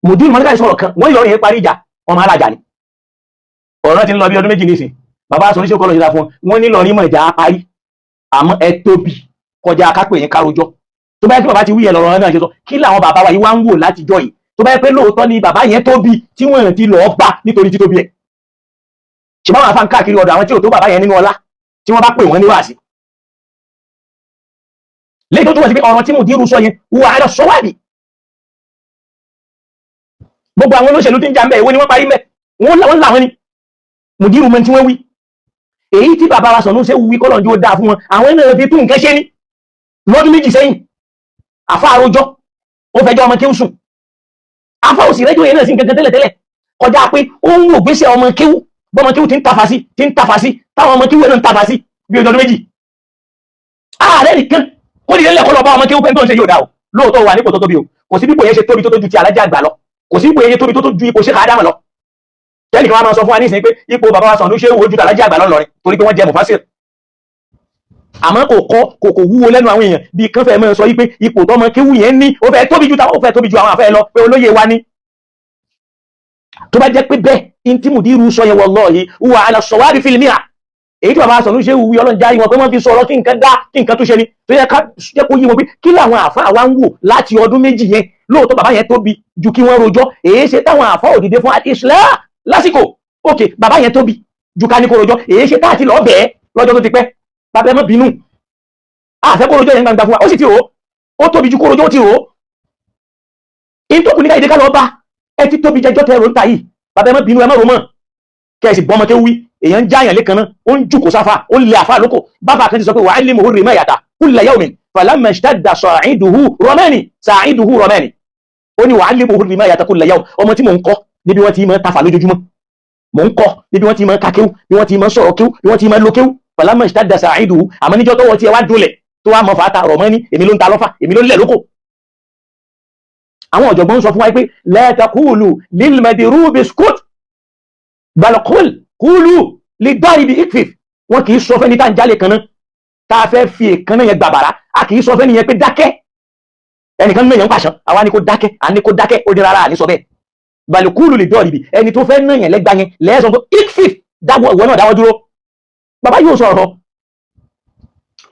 mùdírù mọ́níkà sọ̀rọ̀ kan wọ́n yọrin yẹn parí ìjà ọmọ alájà ni ọ̀rọ̀ ti ń lọ bí ọdún méjì nísìn bàbá aṣọ oníṣẹ́ kọ́ lọ ṣe ta fún wọn ní lọrin mọ̀ ìjà parí àmọ́ ẹ tóbi kọjá akápẹ́ yẹn károjọ́ tó bá yẹ kí bàbá ti wí yẹn lọ́rọ̀ náà ṣe sọ kí làwọn bàbá wa yìí wá ń wò látijọ́ yìí tó bá yẹ pé lóòótọ́ ni bàbá yẹn tóbi tí wọ́n ti lọ́ọ́ gbà nítorí títóbi ẹ̀ ṣùgbọ́n àwọn afáǹ káàkiri ọ̀dọ̀ àwọn tí ò tó bàbá yẹn nínú ọlá tí wọ́n bá pè wọ́n ní wáàsí lẹ́yìn tó túnmọ̀ sí pé ọ̀rọ̀ tí mùdírù sọ yẹn wà á lọ sọ wáàbí gbogbo àwọn olóṣèlú tí ń jà ń bẹ̀ èwo ni wọ́n parí mẹ́ wọ́n làwọn ni mùdírù mọ́ tí wọ́n wí èyí tí bàbá wa Sànúsí wí kọ́lọ̀ ní ó dáa fún wọn àwọn náà fi tún nǹkan ṣe ní lọ́dún méjì sẹ́yìn àfa àròjọ ó fẹjọ́ ọmọ kéwù sùn àfa òsì rẹ́jọ́ yẹn náà sí nǹkan tẹ́lẹ̀tẹ́lẹ̀ kọjá pé ó ń wò gbèsè ọmọ kéwù bọ́mọ kéwù ti ń tafà sí táwọn ọmọ kéwù náà ń tafà sí bí ọjọ́ méjì ààrẹ nìkan kó ní ilé ẹ̀kọ́ lọ bá ọmọ kéwù pẹ́ńtọ́ ń ṣe yóò dá o lóòótọ́ wà nípò tó tóbi o kò sí bípò yẹn ṣe tóbi tó ju ti alájà àgbà lọ kò sí ipò yẹn tóbi tó ju ipò ṣe káàdámà lọ tẹ́nìkan wa máa sọ fún wa nísìnyí pé ipò bàbá wa Sànúsí wo ju alájà àgbà lọ lọrin torí pé wọ́n jẹ mufasir àmọ́ kò wúwo lẹ́nu àwọn èèyàn bí kan fẹ́ mọ́ sọ wípé ipò tọ́mọ kéwù yẹn ní ó fẹ́ tóbi ju àwọn àfẹ́ lọ pé olóyè wa ní tó bá jẹ́ pé bẹ́ẹ̀ in tí mùdírù sọ yẹn wallahi wà ala sawabi fil mi'a èyí tí bàbá Sànúsí wí ọlọ́run járí wọn pé wọ́n fi sọ̀rọ̀ kí nǹkan dá kí nǹkan tó ṣe ni tó yẹ ká jẹ́ kó yí wọn pé kí làwọn àfá wa ń wò láti ọdún méjì yẹn lóòótọ́ bàbá yẹn tóbi ju kí wọ́n rojọ́ èyí ṣe táwọn àfá òdìdé fún al-islah lásìkò òkè bàbá yẹn tóbi ju ká ní kó rojọ́ èyí ṣe táàtì lọ́ọ́ bẹ̀ẹ́ lọ́jọ́ tó ti pẹ́ bàbá ẹ má bínú àfẹ́ kó rojọ́ yẹn gbangba fún wa ó sì ti rò ó tóbi ju kó rojọ́ ó ti rò ó in tó kù ní káyìdé ká lọ bá ẹ ti tóbi jẹjọ́ tẹ ẹrọ ń ta yìí bàbá ẹ má bínú ẹ má rò mọ́ kẹ́ẹ̀sì bọ́mọ kéwú wí èèyàn ń jáyàn lẹ́kan náà ó ń jùkò sáfà ó ń lé àfà lóko bàbá kan ti sọ pé wàá lè mọ̀ orí mẹ́yàtà kulla yawmin falamma ishtadda sa'iduhu ramani ó ní wàá lè mọ̀ orí mẹ́yàtà kulla yawm ọmọ tí mò ń kọ́ níbi wọ́n ti máa tafà lójoojúmọ́ mò ń kọ́ níbi wọ́n ti máa ka kéwú bí wọ́n ti máa sọ̀rọ̀ kéwú bí wọ́n ti máa lo kéwú falamma ishtadda sa'iduhu àmọ́ níjọ́ tọ́wọ́ tiẹ̀ wá dolẹ̀ tó wá mọ̀ fàáta ramani èmi ló ń ta lọ́fà èmi ló ń lẹ̀ lóko àwọn ọ̀jọ̀gbọ́n sọ fún wa pé la taqulu lil madrubi iskut bal kúlù lè dárí bí ikfif wọn kìí sọ fẹ́ni tá ń jálè kan náà tá a fẹ́ fi èkan náà yẹn gbàbàrá a kìí sọ fẹ́ni yẹn pé dákẹ́ ẹnìkan náà yẹn ń pàṣán àwa ní kó dákẹ́ a ní kó dákẹ́ ó di rárá à ní sọ bẹ́ẹ̀ bal kúlù lè dárí bí ẹni tó fẹ́ náà yẹn lẹ́gbàá yẹn lẹ́ẹ̀sán tó ikfif dáwọ́ ìwọ náà dáwọ́ dúró bàbá yóò sọ̀rọ̀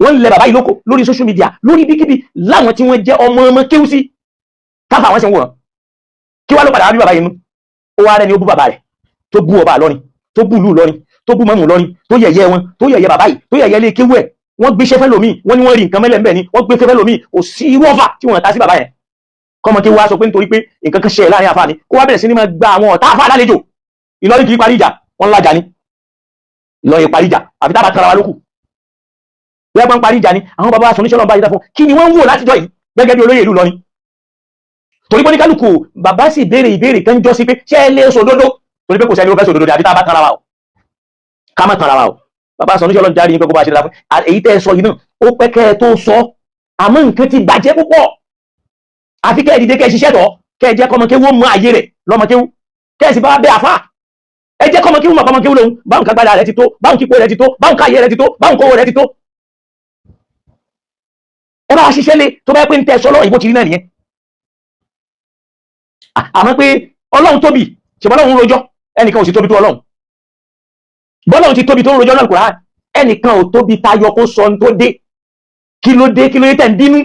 wọ́n lẹ bàbá yìí lóko lórí social media lórí bíkíbi láwọn tí wọ́n jẹ́ ọmọ kéwú sí káfà àwọn ṣe ń wòrán kí wá ló padà wá bí bàbá yìí nú ó wá rẹ ni ó bú bàbá rẹ̀ tó bú ọba lọ́rin tó bú ìlú lọ́rin tó bú mọ́mù lọ́rin tó yẹ̀yẹ́ wọn tó yẹ̀yẹ́ bàbá yìí tó yẹ̀yẹ́ lé kéwú ẹ̀ wọ́n gbé ṣẹ́fẹ́ lómi wọ́n ní wọ́n rí nǹkan mẹ́lẹ̀ ńbẹ̀ ni wọ́n gbé ṣẹ́fẹ́ lómi kò sí irú ọ̀fà tí wọ́n ta sí bàbá yẹn kọ́mọ kéwú wá sọ pé nítorí pé nǹkan kan ṣe ẹ̀ láàrin àfáà ni kó wá bẹ̀rẹ̀ sí ní máa gba àwọn ọ̀tá àfáà lálejò Ìlọrin kì í parí ìjà wọ́n lájà ni Ìlọrin parí ìjà àfi tá a bá tara wa lókù wọ́n bá ń parí ìjà ni àwọn bàbá aṣọ oníṣẹ́ lọ́nà bá yíta fún kí ni wọ́n ń wò látijọ́ yìí gẹ́gẹ́ bí olóyè ìlú Ìlọrin torí pé ní kálukú bàbá sì béèrè ìbéèrè kan jọ sí pé ṣé ẹ lé sòdodo torí pé kò sẹ́ni ó fẹ́ sòdodo àbí tá a bá tara wa o ká má tara wa o bàbá sọ oníṣẹ́ Ọlọ́run jáde yín pé kó bá ṣe dára fún èyí tẹ́ ẹ sọ yìí náà ó pẹ́ kẹ́ ẹ tó sọ àmọ́ nǹkan ti bàjẹ́ púpọ̀ àfi kẹ́ ẹ dìde kẹ́ ẹ ṣiṣẹ́ tọ̀ kẹ́ ẹ jẹ́ kọ́mọ kéwú mọ àyè rẹ̀ lọ́mọ kéwú kẹ́ ẹ sì bá bẹ́ àfà ẹ jẹ́ kọ́mọ kéwú mọ̀ kọ́mọ kéwú lòun báwọn kagbada rẹ̀ ti tó báwọn kíkó rẹ̀ ti tó báwọn káyé rẹ̀ ti tó báwọn kówó rẹ̀ ti tó ẹ bá wa ṣiṣẹ́ lé tó bá yẹ pé ń tẹ́ sọ lọ́wọ́ ìbò ti rí náà nìyẹn àmọ́ pé Ọlọ́run tóbi ṣùgbọ́n Ọlọ́run rojọ́ ẹnìkan ò sì tóbi tó Ọlọ́run bọ́lọ́run ti tóbi tó ń rojọ́ náà Kùránì ẹnìkan ò tóbi tayọ kó sọ tó dé kí ló dé tẹ̀ ń bínú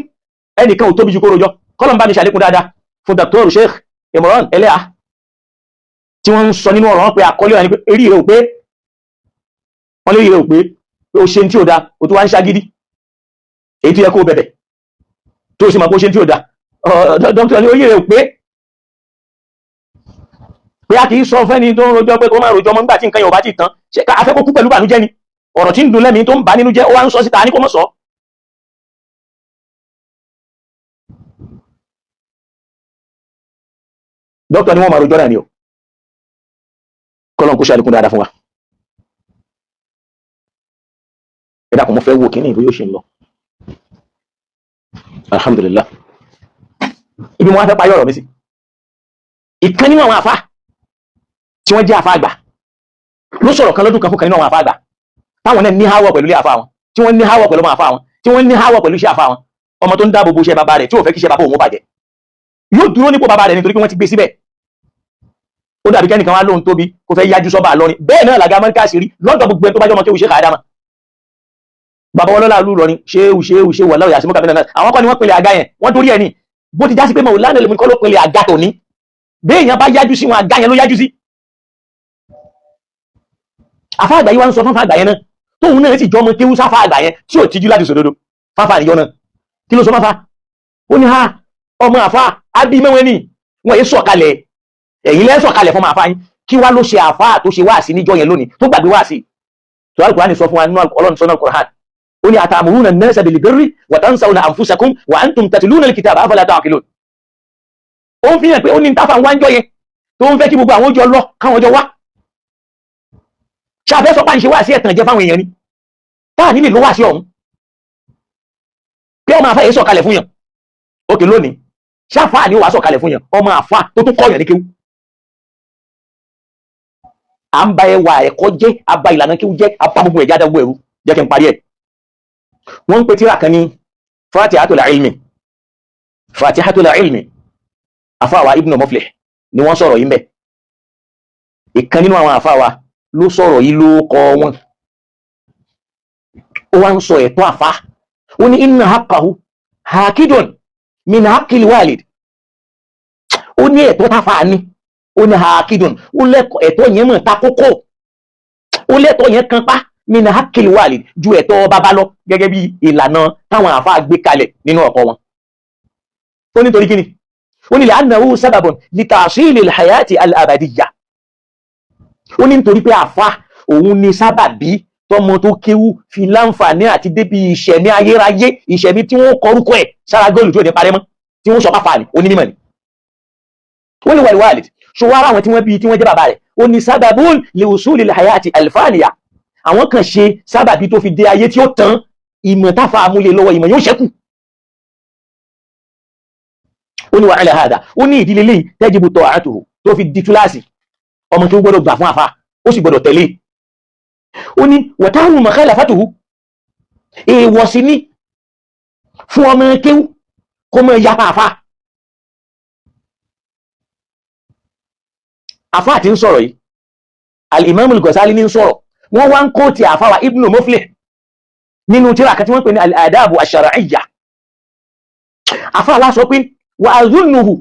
ẹnìkan ò tóbi ju kó rojọ́ kọ́lọ̀ ń bá mi ṣàlékún dáadáa fún Dr. Sheikh Imran Eleha tí wọ́n ń sọ nínú ọ̀rọ̀ wọn pé àkọlé wọn ni pé eré rẹ̀ ò pé wọ́n lé rẹ̀ ò pé ó ṣe tí ò da ó tó wá ń ṣagídí èyí tó yẹ kó bẹ̀bẹ̀ tó sì mọ̀ pé ó ṣe tí ò da dókítà ní orí rẹ̀ ò pé a kì í sọ fẹ́ni tó ń rojọ́ pé kó máa rojọ́ mọ́ nígbà tí nǹkan yẹn ò bá ti tán ṣe ká afẹ́ kó kú pẹ̀lú bànújẹ́ ni ọ̀rọ̀ tí ń dùn lẹ́mìí tó ń bà nínú jẹ́ ó wá ń sọ síta ní kó mọ̀ sọ. dókítà ni wọ́n máa rojọ́ náà ni o kọ́lọ́n kó ṣàlékún dáadáa fún wa. ẹ dákun mo fẹ́ wo kíní ìbò yóò ṣe ń lọ. alhamdulillah ibi mo wá fẹ́ parí ọ̀rọ̀ mi sí. ìkan nínú àwọn àfáà tí wọ́n jẹ́ àfáà àgbà ló sọ̀rọ̀ kan lọ́dún kan fún kan nínú àwọn àfáà àgbà táwọn náà ní háwọ̀ pẹ̀lú ilé àfáà wọn tí wọ́n ní háwọ̀ pẹ̀lú ọmọ àfáà wọn tí wọ́n ní háwọ̀ pẹ̀lú iṣẹ́ àfáà wọn ọmọ tó ń dáàbò bo iṣẹ́ bàbá rẹ̀ tí ò fẹ́ kí iṣẹ́ bàbá òun bàjẹ́ yóò dúró nípò bàbá rẹ̀ nítorí pé wọ́n ti gbé síbẹ̀ ó dàbí kẹ́nìkan wá lóhun tóbi kó fẹ́ yájú sọ́ba lọ́rin bẹ́ẹ̀ náà làgá mọ́ríkà sí rí lọ́dọ̀ gbogbo ẹni tó bá jọmọ kéwù Sheikh Adama bàbá wọn lọ́la lù lọ́rin ṣéwù wà láwùyà sí mọ́kà mẹ́ta àwọn kan ni wọ́n pinlẹ̀ àga yẹn wọ́n torí ẹ̀ ní bó ti já sí pé mọ̀ lánàá lèmi kọ́ ló pinlẹ̀ àga tòní bẹ́ẹ̀ yẹn bá yájú sí wọn àga yẹn ló yájú sí. àfa àgbà yìí wá ń sọ fáfá àgbà yẹn náà tóun náà sì jọ ọmọ kéwù sáfà àgbà yẹn tí ò tijú láti sòdodo fáfà níjọ náà kí ló sọ fáfà ó ní ha ọmọ àfa ábí mẹ́wẹ́ ni wọ́n yé sọ̀kalẹ̀ ẹ̀yin lẹ́ sọ̀kalẹ̀ fọmọ àfa yín kí wá ló ṣe àfa tó ṣe wáàsí níjọ yẹn lónìí tó gbàgbé wáàsí tó Al-Qur'ani sọ fún wa nínú Ọlọ́run sọ náà Qur'an ó ní atamuruna an-nasa bil-birri wa tansawna anfusakum wa antum tatluna al-kitaba afala ta'qilun ó ń fi hàn pé ó ní táfà ń wá ń jọ yẹn tó ń fẹ́ kí gbogbo àwọn jọ lọ káwọn jọ wá ṣàfẹ́ sọ pé à ń ṣe wáàsí ẹ̀tàn jẹ fáwọn èèyàn ni táà nílè ló wáàsí ọ̀hún pé ọmọ àfa yìí sọ̀kalẹ̀ fún yàn òkè lónìí ṣáfà ni ó wàá sọ̀kalẹ̀ fún yàn ọmọ àfa tó tún kọ́ yàn ní kéwú à ń ba ẹwà ẹ̀kọ́ jẹ́ àbá ìlànà kéwú jẹ́ àbá gbogbo ẹ̀já dágbó ẹ̀rú jẹ́ kí n parí ẹ̀ wọ́n ń pe tíra kan ní Fatihatul Ilmi Fatihatul Ilmi àfáàwà Ibn Muflih ni wọ́n sọ̀rọ̀ yìí mẹ́ ìkan nínú àwọn àfáàwà ló sọ̀rọ̀ yìí ló kọ́ wọn ó wá ń sọ ẹ̀tọ́ àfá ó ní inna haqqahu hakidun min haqqil walid ó ní ẹ̀tọ́ táfà ní ó ní hakidun ó lẹ́kọ̀ọ́ ẹ̀tọ́ yẹn mọ̀ ta kókó ó lẹ́tọ̀ọ́ yẹn kan pa min haqqil walid ju ẹ̀tọ́ bàbá lọ gẹ́gẹ́ bí ìlànà táwọn àfá gbé kalẹ̀ nínú ọkọ wọn ó nítorí kíni ó ní li'annahu sababun li ta'silil hayati al-abadiyya ó ní nítorí pé àfá òun ni sábàbí tọmọ tó kéwú fi láǹfààní àti débi ìṣẹ̀mí ayérayé ìṣẹ̀mí tí wọ́n kọrúkọ ẹ̀ sára góòlù tí ò ní parẹ́ mọ́ tí wọ́n sọ pápá ní onímọ̀ ni ó ní wal-walid ṣòwò ara àwọn tí wọ́n bí tí wọ́n jẹ́ bàbá rẹ̀ ó ní sababun li usulil hayati al-faniya àwọn kan ṣe sábàbí tó fi dé ayé tí ó tán ìmọ̀ táfà amúlé lọ́wọ́ ìmọ̀ yóò ṣẹ́kù ó ní wa ala hada ó ní ìdílé lẹ́yìn tajibu ta'atuhu tó fi di túláàsì ọmọ tó gbọ́dọ̀ gbà fún àfá ó sì gbọ́dọ̀ tẹ̀lé ó ní watahu mukhalafatuhu èèwọ̀ sí ní fún ọmọ kéwú kó mọ́ yapa àfá àti ń sọ̀rọ̀ yìí al-Imam al-Ghazali ní ń sọ̀rọ̀ wọ́n wá ń kó ti àfáwà Ibn Muflih nínú tírà kan tí wọ́n pè ní al-adabu ash-shar'iyya àfá wá sọ pé wa azunnuhu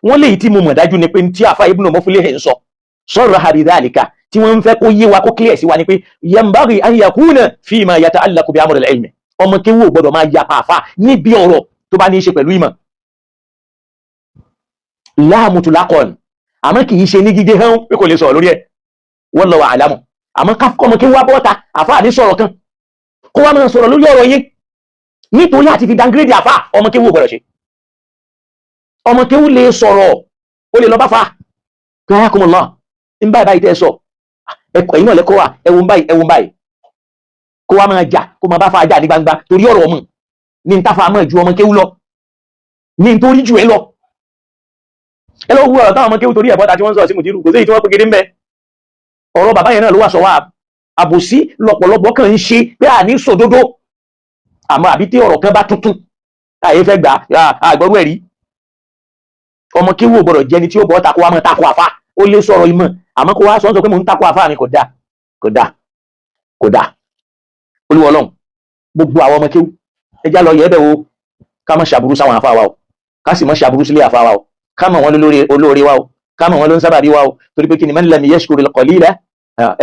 wọ́n lè tí mo mọ̀ dájú ni pé tí àfá Ibn Muflih ń sọ sarraha bidhalika tí wọ́n ń fẹ́ kó yé wa kó clear sí wa ni pé yanbaghi an yakuna fima yata'allaqu bi amri al-ilm ọmọ kéwú ò gbọdọ̀ máa yapa àfá níbi ọ̀rọ̀ tó bá ní í ṣe pẹ̀lú ìmọ̀ la mutlaqan àmọ́ kì í ṣe ní gígé hàn pé kò lè sọ̀rọ̀ lórí ẹ̀ wallahu a'lamu àmọ́ káfíkọ́ ọmọ kéwú wá bọ́ta àfá ní sọ̀rọ̀ kan kó wá máa sọ̀rọ̀ lórí ọ̀rọ̀ yín nítorí àti fi downgrade àfá ọmọ kéwú ò gbọdọ̀ ṣe ọmọ kéwú lè sọ̀rọ̀ ó lè lọ bá fa kíláyàkùnmọ̀lá ń báyìí tẹ́ sọ ẹ̀kọ́ iná lẹ́kọ́ wà ẹwùn báyìí kó wá máa jà kó máa bá fa jà ní gbangba torí ọ̀rọ̀ ọmọ ní ń táfà mọ́ ju ọmọ kéwú lọ ní ń torí jù ẹ lọ ẹ lọ wú ọ̀rọ̀ táwọn ọmọ kéwú torí ẹ̀bọ́ta tí wọ́n sọ sí mùdírù kò sí tí wọ́n pé gidi ń bẹ ọ̀rọ̀ bàbá yẹn náà ló wà sọ wá àbòsí lọ́pọ̀lọpọ̀ kan ń ṣe pé à ní sòdodo àmọ́ àbí tí ọ̀rọ̀ kan bá tuntun àyè fẹ́ gbà àgbọ̀rú ẹ̀rí ọmọ kéwú ò gbọdọ̀ jẹni tí ó bọ́ tako wá mọ́ tako àfá ó lè sọ̀rọ̀ ìmọ̀ àmọ́ kó wá sọ pé mò ń tako àfá mi kò dáa Olúwa Ọlọ́run gbogbo àwọn ọmọ kéwú ẹjá lọ yẹ̀ẹ́bẹ̀ wo ká má ṣàbúrú sáwọn àfá wa o ká sì má ṣàbúrú sílé àfá wa o ká mọ̀ wọn olóore wa o ká mọ̀ wọn ló ń sábàbí wa o torí pé kí ni man lam yashkuril qalila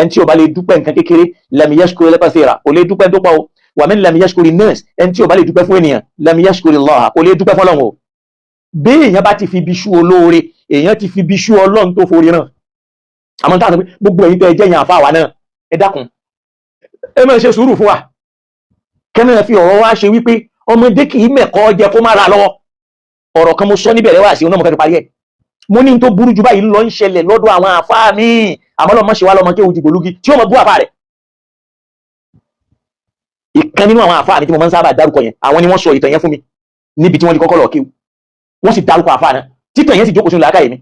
ẹni tí ò bá lè dúpẹ́ nǹkan kékeré lam yashkuril kathira kò lè dúpẹ́ tó pọ̀ o wa man lam yashkurin nas ẹni tí ò bá lè dúpẹ́ fún ènìyàn lam yashkurillaha kò lè dúpẹ́ fọ́lọ́run o bí èèyàn bá ti fi bí ṣú olóore èèyàn ti fi bí ṣú Ọlọ́run tó forí náà àmọ́ táwọn pé gbogbo ẹ̀yin tẹ́ jẹ́ yàn àfá wa náà ẹ dákun ẹ máa ṣe sùúrù fún wa kẹ́mẹ́ fi ọ̀rọ̀ wá ṣe wípé ọmọdé kì í mẹ̀kọ́ jẹ kó má ra lọ́wọ́ ọ̀rọ̀ kan mo sọ níbẹ̀rẹ̀ wá sí ọ̀nà mọ̀kẹ́ parí ẹ̀ mo ní tó burú jù báyìí lọ ń ṣẹlẹ̀ lọ́dọ̀ àwọn àfá mi àmọ́ lọ́mọ ṣe wá lọ́mọ kéwù dìgbòlugi tí ó mọ bú àfá rẹ̀ ìkan nínú àwọn àfá mi tí mo máa ń sábà dárúkọ yẹn àwọn ni wọ́n sọ ìtàn yẹn fún mi níbi tí wọ́n ti kọ́kọ́ lọ kéwù wọ́n sì dárúkọ àfá náà títàn yẹn sì jókòó sínú làákàyè mi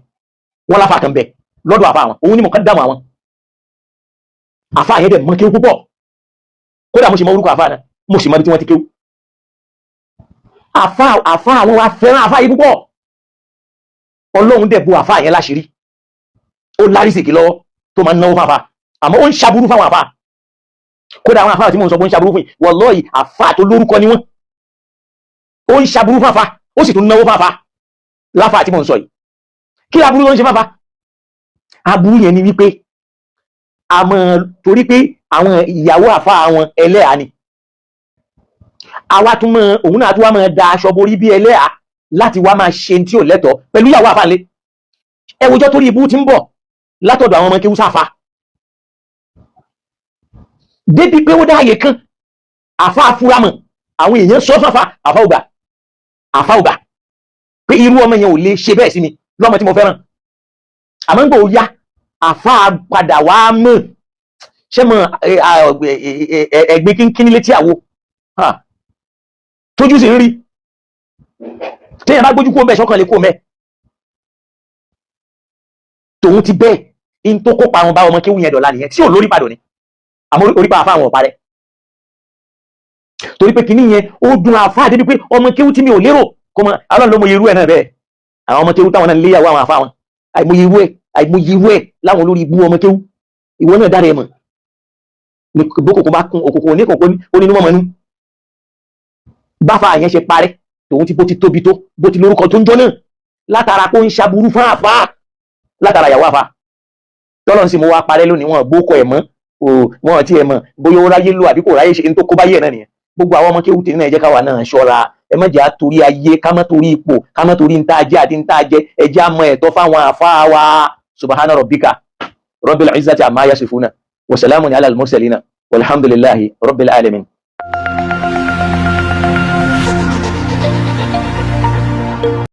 wọ́n láfà kan bẹ̀ lọ́dọ̀ àfá àwọn òun ni mo kàn dámọ̀ àwọn àfá yẹn dẹ̀ mọ kéwù púpọ̀ kódà mo sì mọ orúkọ àfá náà mo sì mọ bí tí wọ́n ti kéwù àfá àwọn wa fẹ́ràn àfá yìí púpọ̀ Ọlọ́run dẹ̀ bu àfá yẹn láṣìírí ó lárísìkí lọ́wọ́ tó máa ń náwó fáfá àmọ́ ó ń ṣaburú fáwọn àfá kódà àwọn àfá tí mo ń sọ pé ń ṣaburú fún yìí wallahi àfá tó lórúkọ ni wọ́n ó ń ṣaburú fáfá ó sì tún náwó fáfá láfá tí mo ń sọ yìí kí aburú ló ń ṣe fáfá aburú yẹn ni wípé àmọ́ torí pé àwọn ìyàwó àfá àwọn ẹlẹ́à ni àwa tún mọ́ òun náà tún wá máa da aṣọ borí bí ẹlẹ́à láti wá máa ṣe tí ò lẹ́tọ̀ọ́ pẹ̀lú ìyàwó àfá lé ẹwùjọ́ torí ibú ti ń bọ̀ látọ̀dọ̀ àwọn ọmọ kéwú sáfà débi pé ó dáàyè kan àfá afúramọ̀ àwọn èèyàn sọ fáfá àfá ògbà pé irú ọmọ yẹn ò lè ṣe bẹ́ẹ̀ sí mi lọ́mọ tí mo fẹ́ràn àmọ́ ń gbò ó yá àfá padà wá mọ̀ ṣé mọ̀ ẹ̀gbin kínkín létí àwo tójú sì ń rí téèyàn bá gbójú kó mẹ́ ṣọ́kàn lè kó mẹ́ tòun ti bẹ́ẹ̀ in tó kópa àwọn bá ọmọ kéwú yẹn dọ̀la nìyẹn tí ò lórí padò ní àmọ́ orí pa àfá àwọn ọ̀parẹ́ torí pé kìíní yẹn ó dùn àfá débi pé ọmọ kéwú tí mi ò lérò kó mọ Ọlọ́run ló mọ irú ẹ̀ náà bẹ́ẹ̀ àwọn ọmọ kéwú táwọn náà léyàwó àwọn àfá wọn àìmọye irú ẹ̀ láwọn olórí ibú ọmọ kéwú ìwọ náà dára ẹ mọ̀ bókòkò bá kún òkòkò oníkòkò onínú mọ́mọ́nú báfa àyẹn ṣe parẹ́ tòun ti bó ti tóbi tó bó ti lórúkọ tó ń jọ náà látara kó ń ṣaburú fún àfá látara ìyàwó àfá tọ́lọ́n sì mo wá parẹ́ lónìí wọn gbókọ ẹ̀ mọ́ wọn tí ẹ mọ̀ bóyá ó ráyé lò àbí kò ráyé ṣe ní tó kó báyé náà nìyẹn gbogbo àwọn ọmọ kéwú tèmi náà ẹ jẹ́ káwa náà ṣọ́ra ẹ má jẹ́ á torí ayé ká má torí ipò ká má torí ntá jẹ àti ntá jẹ ẹ jẹ́ á mọ ẹ̀tọ́ fáwọn àfá wa subhana rabbika rabbil izzati amma yasifuna wa salamun ala al mursalina walhamdulillahi rabbil alamin.